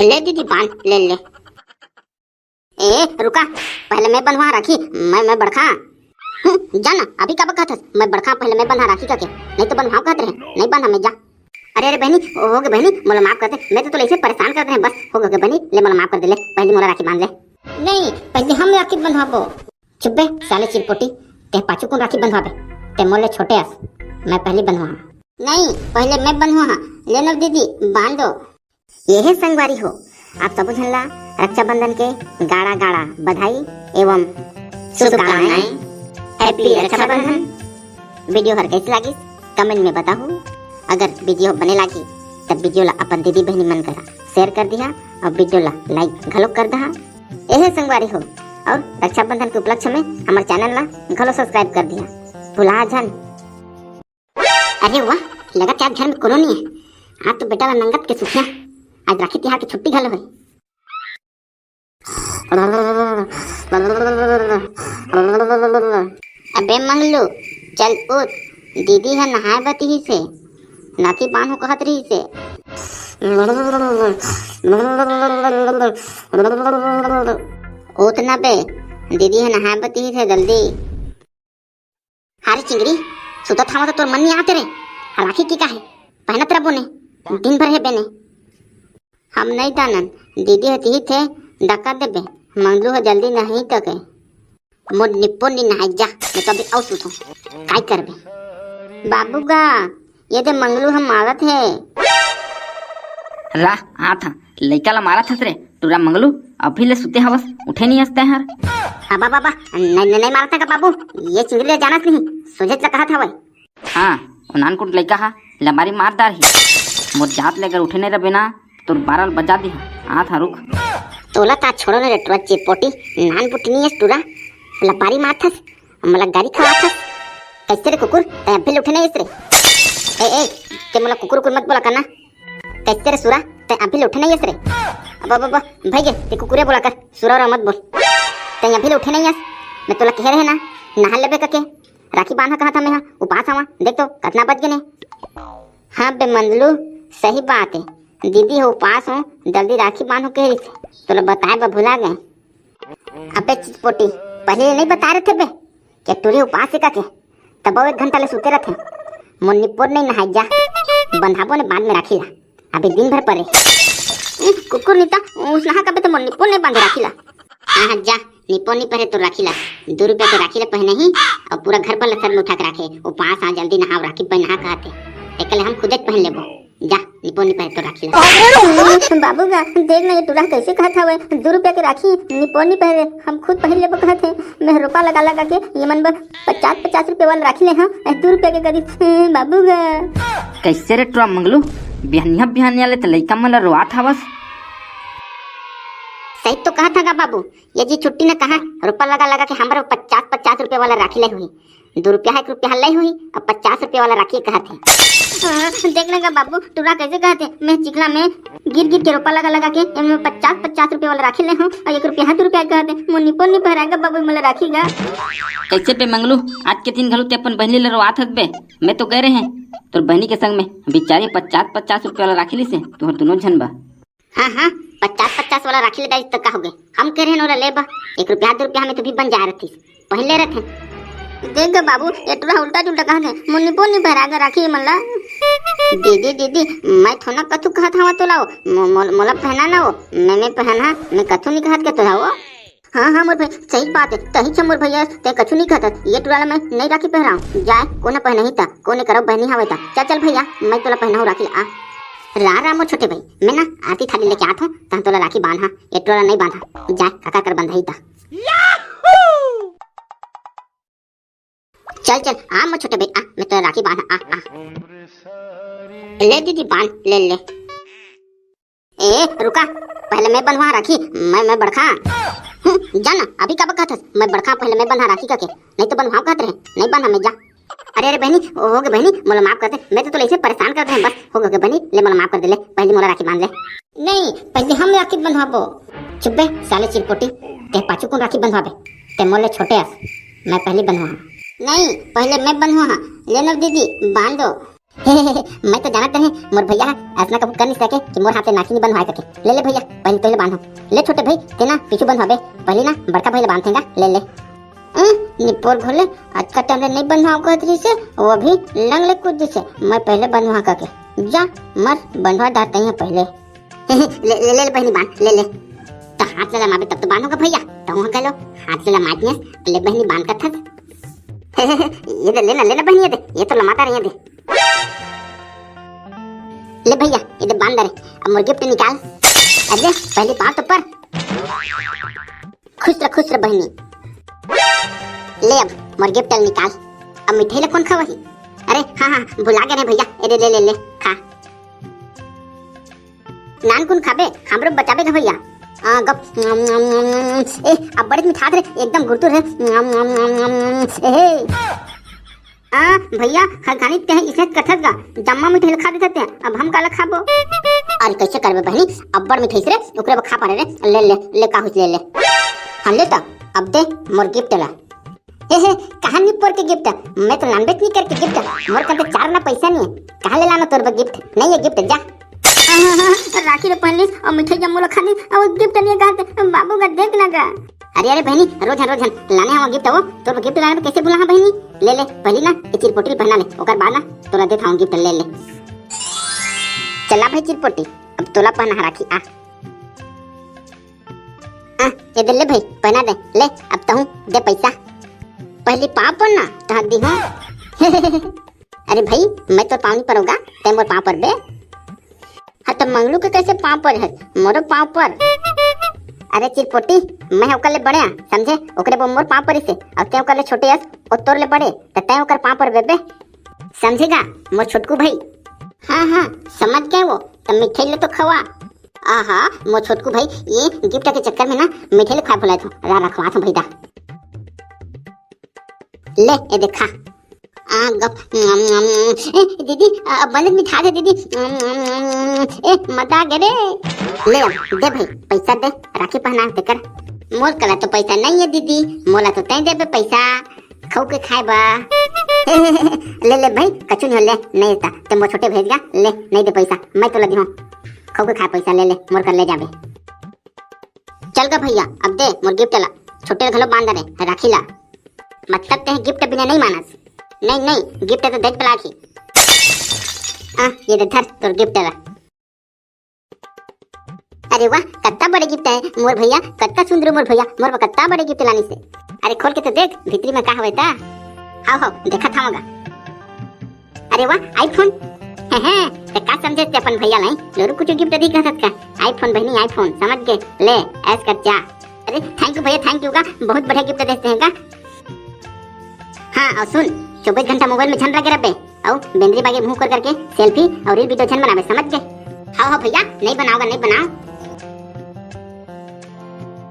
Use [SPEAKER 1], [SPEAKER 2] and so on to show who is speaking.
[SPEAKER 1] ले दीदी बांध ले ले। ए रुका, पहले मैं बनवा राखी, मैं बड़खा जाना अभी का बखत मैं बड़खा पहले मैं बंधा राखी करके, नहीं तो बनवाओ कहते रहे, नहीं बंधा मैं जा। अरे अरे बहनी हो गए बहनी, मोला माफ कर दे, मैं तो ऐसे परेशान कर रहे हैं, बस हो गए बहनी, ले मोला माफ कर दे, ले पहले मोला राखी बांध ले। नहीं पहले हम राखी बंधवाबो। चुप बे साले चिरपोटी, ते पाछू कौन राखी बंधवाबे, ते मोले छोटे आस, मैं पहले बंधवा। नहीं पहले मैं बंधवा, ले लो दीदी बांध दो। ये है संगवारी हो आप सब झल्ला रक्षाबंधन के गाड़ा गाड़ा बधाई एवं शुभकामनाएं। हैप्पी रक्षाबंधन। वीडियो हर कैसी लगी कमेंट में बताओ। अगर वीडियो बने लगी तब वीडियो ला अपन दीदी बहनी मन करा शेयर कर दिया और वीडियो ला लाइक घलो कर दहा। यह संगवारी हो और रक्षाबंधन के उपलक्ष्य में हमारे चैनल ला घलो सब्सक्राइब कर दिया भुला जन। अरे वाह लगा क्या घर में कोनो नहीं है, आज तो बेटा ला नंगत के सुखिया, आज राखी तिहार की छुट्टी घलो है। अबे मंगलू चल उठ, दीदी है नहाए बती ही से नाती बांधो कहत रही से। उठना बे दीदी है नहाए बती ही से जल्दी। हारी चिंगरी सुता था तो तोर मन नहीं आते रे, राखी की का है पहनत रबो ने दिन भर है बेने। हम नहीं दानन दीदी हती ही थे डका देबे, मंगलू है जल्दी नहीं तके मोर निप्पो नी नहाई जा, मैं कभी आउ सुतो काय करबे। बाबूगा ये दे मंगलू हम मारत है।
[SPEAKER 2] ला आ था लइका ला मारा थस रे तुरा मंगलू, अभी ले सुते हवस उठे नहीं हंसते हर।
[SPEAKER 1] बाबा बाबा नहीं मारता का बाबू, ये चिंगली जानत नहीं सोझे ला कहा था वही।
[SPEAKER 2] हाँ नानकुट लइका हा लमारी मारदार ही, मोर जात लेकर उठे नहीं रबे ना तुर 12 बजा दी आ था रुक।
[SPEAKER 1] तोला ता छोड़ो ना रे टुरा चिपोटी, नान पुटनी है टुरा लपारी मारथस मला गाड़ी खवाथस। कैसे रे कुकुर ते अभी उठे नहीं इसरे। ए ते मला कुकुर कुकुर मत बोला करना। कैसे रे सुरा ते अभी उठे नहीं इसरे। अब अब भाई गे ते कुकुरे बोला कर, सुरा और मत बोल। ते अभी उठे नहीं हस, मैं तोला कह रहे ना नहा लेबे करके राखी बांधा कहा था मैं, हाँ उपास आवा देख तो कितना बज गए ने। हाँ बे मंदलू सही बात है, दीदी हो उपास हो जल्दी राखी बांधो कह रही थी, तोला बताए बा भुला गए। अबे चिपोटी पहले नहीं बता रहे थे बे क्या टूरी उपास है के, तब 1 घंटा ले सुते रहते। मुन्नीपुर नहीं नहाई जा, बंधाबो ने बांध में राखी ला, अभी दिन भर परे कुकुर नीता उस नहा कबे तो मुन्नीपुर नहीं बांध राखी ला। हाँ जा निपो नहीं पहले तो राखी ला 2 रुपया के राखी ला पहने ही और पूरा घर पर सर में उठा के रखे उपास आ जल्दी नहा राखी पहना कहते एकले हम खुद पहन लेबो। जा निपो नहीं पहले तो राखी ला। बाबू का देख ना ये टूरा कैसे कहा था 2 रुपया के राखी निपो नहीं पहले हम खुद पहन लेबो कहते। मैं रुपया लगा के ये मन 50 रुपये वाला राखी ले, हाँ 2 रुपया के करीब। बाबू का
[SPEAKER 2] कैसे रे टुरा मंगलू बिहानिया ले त लइका मन रोआ था बस।
[SPEAKER 1] सही तो कहा था बाबू, ये जी छुट्टी ने कहा रुपया लगा के हमारे 50 रुपये वाला राखी लाई हुई, 2 रुपया 1 रुपया लाई हुई और 50 रुपये वाला राखी कहा थे। देख लेगा बाबू टूरा कैसे कहते, मैं चिकला में गिर के रुपया लगा के 50 रुपये वाला राखी ले हूँ और 1 रुपया 2 रुपया कहते। मुन्नी पोनी पहराएगा बाबू मला राखीगा।
[SPEAKER 2] कैसे पे मंगलू आज के दिन घलो ते अपन बहनी ले रोआ थक बे, मैं तो कह रहे हैं तोर बहनी के संग में बेचारी 50 रुपये वाला राखी ली से तुहर दोनों झन बा।
[SPEAKER 1] हाँ 50 वाला राखी ले तक का हो गए, हम कह रहे हैं ले बा 1 रुपया 2 रुपया हमें तो भी बन जा रही थी पहले रहे थे। देख बाबू ये टूरा उल्टा जुल्टा कहा थे मुन्नी पोनी पहराएगा राखी मल्ला। दीदी मैं थोड़ा कथू कहा था तो लाओ मोला पहना ना हो, मैं पहना मैं कथू नहीं कहत के तो लाओ। हाँ मोर भाई सही बात है, तही छ मोर भैया ते कछु नहीं कहत, ये टूरा मैं नहीं राखी पहराऊं जाए कोने पहने ही था कोने करो बहनी हवे था। चल भैया मैं तोला पहनाऊं राखी आ। रा मोर छोटे भाई मैं ना आती थाली लेके आता हूँ तहाँ तोला राखी बांधा, ये टोला नहीं बांधा जाए काका कर बंधा ही था। चल आ मोर छोटे भाई आ, मैं तोला राखी बांधा आ ले दीदी बांध ले ले। ए रुका पहले मैं बंधवा राखी, मैं बड़खा जाना अभी का बखत मैं बड़खा पहले मैं बंधा राखी करके, नहीं तो बंधवाओ कहते रहे नहीं बंधा मैं जा। अरे बहनी हो गए बहनी मोला माफ कर दे, मैं तो ऐसे परेशान कर रहे हैं, बस हो गए बहनी ले मोला माफ कर दे, ले पहले मोला राखी बांध ले। नहीं पहले हम राखी बंधवाबो। चुप बे साले चिरपोटी, ते पाछू कौन राखी बंधवाबे, ते मोले छोटे आस मैं पहले बंधवा। नहीं पहले मैं बंधवा, ले लो दीदी बांध दो। मैं तो जानत नहीं मोर भैया ऐसा कबू कर नहीं सके कि मोर हाथ से नाखी नहीं बंधवाए सके। ले ले भैया पहले तो ले बांधो। ले छोटे भाई तेना पीछू बंधवाबे पहले ना बड़का भाई ले बांधेगा। ले ले निपोर घोले आज का टाइम नहीं बंधवाओ कहतरी से वो भी लंग ले कूद से मैं पहले बंधवा करके जा मर बंधवा डालते हैं पहले। ले ले ले बहनी बांध ले ले तो हाथ से लमाबे तब तो बांधोगा भैया तो वहाँ गलो हाथ से लमाटिए ले बहनी बांध कर था। ये दे लेना बहनी ये तो लमाता रही है दे। ले भैया ये दे बांध रहे अब मोर गिफ्ट निकाल। अरे पहले पाँव तो पर खुश रह बहनी। ले अब मोर गिफ्ट निकाल अब मिठाई कौन खावही। अरे हाँ भुला गए भैया ये ले ले ले खा नान कौन खाबे हमरो बताबे ना भैया। गप ए अब बड़े मिठा रे एकदम गुरतुर है। भैया खरखानी ते हैं इसे कथक गा जम्मा मिठाई खा देते हैं अब हम काला खाबो। अरे कैसे करबे बहनी अब बड़ मिठाई रे ओकरे खा पारे रे ले ले ले काहुच ले ले हम ले ता अब दे मोर गिफ्ट ला। हे कहां नहीं पर के गिफ्ट मैं तो नॉनवेज नहीं करके गिफ्ट मोर का चार ना पैसा नहीं है कहां ले लाना तोर गिफ्ट नहीं है गिफ्ट जा। राखी रे पहले और मिठाई जम्मू खाने और गिफ्ट नहीं गाते बाबू का देख ना गा। अरे बहनी रोज लाने हम गिफ्ट हो तो गिफ्ट लाने कैसे भूला बहनी। ले ले पहली ना ये चिरपोटी पहना ले ओकर बाद ना तोला देता हूं गिफ्ट ले ले। चला भाई चिरपोटी अब तोला पहना राखी आ ये दे ले भाई पहना दे ले अब तो हूं दे पैसा पहले पाँव पर ना तो दी हूं। अरे भाई मैं तो पाँव नहीं पर होगा ते मोर पाँव पर बे। हाँ तो मंगलू के कैसे पाँव पर है मोरो पाँव पर। अरे चिरपोटी मैं ओकर ले बड़े समझे ओकरे वो मोर पाँव पर से और ते ओकर ले छोटे हस और तोर ले बड़े तो ते ओकर पाँव पर बेबे समझेगा मोर छोटकू भाई। हाँ समझ गए वो तो मिठाई ले तो खवा। आहा मोर छोटकू भाई ये गिफ्ट के चक्कर में ना मिठाई ले खा भुलाए थो रखवा थो भैया ले ये देखा गप दीदी बंद मिठा दे दीदी मजा गे रे ले दे भाई पैसा दे राखी पहना दे कर। मोर कला तो पैसा नहीं है दीदी मोला तो तय देबे पैसा खाऊ के खाए बा। ले ले भाई कछु नहीं ले नहीं था ते मोर छोटे भेज गया ले नहीं दे पैसा मैं तो लगी हूँ खाऊ के खाए पैसा ले ले मोर कर ले जाबे। चल गा भैया अब दे मोर गिफ्ट ला छोटे घलो बांध रे राखी ला मतलब ते गिफ्ट बिना नहीं मानस नहीं गिफ्ट तो देख पला की ये दे धर तोर गिफ्ट ला। अरे वाह कितना बड़े गिफ्ट है मोर भैया कितना सुंदर मोर भैया मोर कितना बड़े गिफ्ट लानी से। अरे खोल के तो देख भीतरी में का हवे ता हां देखा था मगा। अरे वाह आईफोन है ते का समझे ते अपन भैया लाई लोरू कुछ गिफ्ट दी का सकता आईफोन बहनी आईफोन समझ गए ले ऐस कर जा। अरे थैंक यू भैया थैंक यू का बहुत बढ़िया गिफ्ट देते हैं का। हाँ और सुन 24 घंटा मोबाइल में झन लगे रहे और बेंद्री बागे मुंह कर करके सेल्फी और रील वीडियो झन बनावे समझ गए। हाँ भैया नहीं बनाओगा नहीं बनाओ